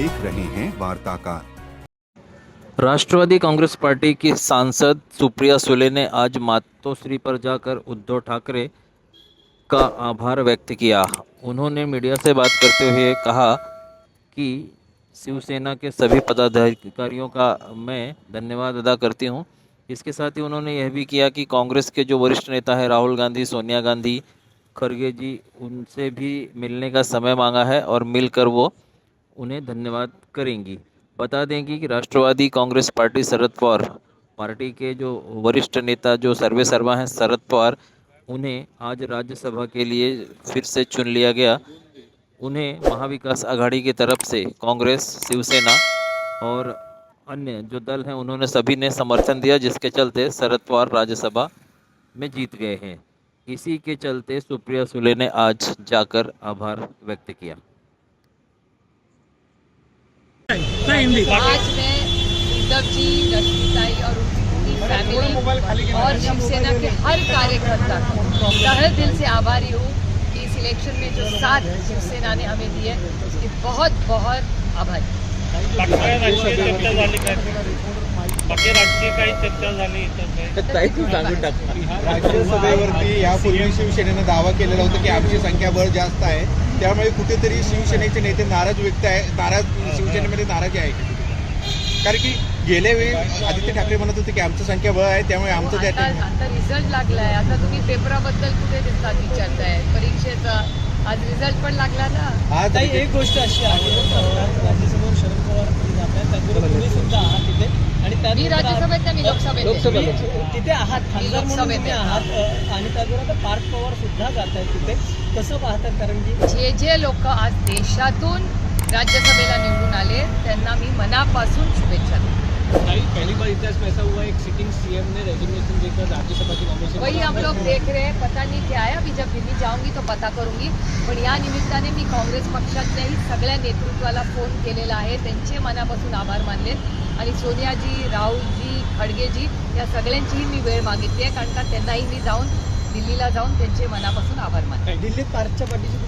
देख रहे हैं वार्ताकार। राष्ट्रवादी कांग्रेस पार्टी की सांसद सुप्रिया सुले ने आज मातोश्री पर जाकर उद्धव ठाकरे का आभार व्यक्त किया। उन्होंने मीडिया से बात करते हुए कहा कि शिवसेना के सभी पदाधिकारियों का मैं धन्यवाद अदा करती हूं। इसके साथ ही उन्होंने यह भी किया कि कांग्रेस के जो वरिष्ठ नेता है राहुल गांधी, सोनिया गांधी, खड़गे जी, उनसे भी मिलने का समय मांगा है और मिलकर वो उन्हें धन्यवाद करेंगी। बता दें कि राष्ट्रवादी कांग्रेस पार्टी शरद पवार पार्टी के जो वरिष्ठ नेता जो सर्वे सर्वा हैं शरद पवार, उन्हें आज राज्यसभा के लिए फिर से चुन लिया गया। उन्हें महाविकास आघाड़ी की तरफ से कांग्रेस, शिवसेना और अन्य जो दल हैं उन्होंने सभी ने समर्थन दिया, जिसके चलते शरद पवार राज्यसभा में जीत गए हैं। इसी के चलते सुप्रिया सुले ने आज जाकर आभार व्यक्त किया। आज मैं उद्धव जी, रश्मिताई और उनकी फैमिली और शिवसेना के हर कार्यकर्ता को तहे दिल से आभारी हूँ कि इस इलेक्शन में जो साथ शिवसेना ने हमें दी है उसकी बहुत बहुत आभारी। राज्यसभेवरती यापूर्वी शिवसेनेनं दावा केलेला होता की आमची संख्याबळ जास्त आहे, त्यामुळे कुठेतरी शिवसेनेचे नेते नाराज शिवसेनेमध्ये नाराजी आहे, कारण की गेल्या वेळी आदित्य ठाकरे म्हणत होते की आमचं संख्याबळ आहे त्यामुळे आमचं आता रिझल्ट लागलाय। आता तुम्ही पेपराबद्दल कुठे दिसतात विचारताय, परीक्षेचा आज रिझल्ट पण लागला ना। आज एक गोष्ट अशी आहे, राज्यसभेवर शरद पवार जात आहेत, त्याचबरोबर तुम्ही सुद्धा आहात तिथे आणि मी राज्यसभेत नाही, मी लोकसभेत तिथे आहात, खासदार म्हणून तुम्ही आहात आणि त्याचबरोबर पार्थ पवार सुद्धा जात आहेत तिथे, कसं पाहतात? कारण की जे लोक आज देशातून राज्यसभेला निवडून आले त्यांना मी मनापासून शुभेच्छा देते। पहली बार इतिहास में ऐसा हुआ एक सिटिंग सीएम ने रेजिग्नेशन देकर राज्यसभा की नॉमिनेशन, वही हम लोग देख रहे हैं, पता नहीं क्या है। अभी जब दिल्ली जाऊंगी तो पता करूंगी, पण या निमित्ताने मी काँग्रेस पक्षातल्याही सगळ्या नेतृत्वाला फोन केलेला आहे, त्यांचे मनापासून आभार मानले आणि सोनियाजी, राहुलजी, खडगेजी या सगळ्यांचीही मी वेळ मागितली आहे, कारण का त्यांनाही मी दिल्लीला जाऊन त्यांचे मनापासून आभार मानले। दिल्लीत पार्थच्या पाठीशी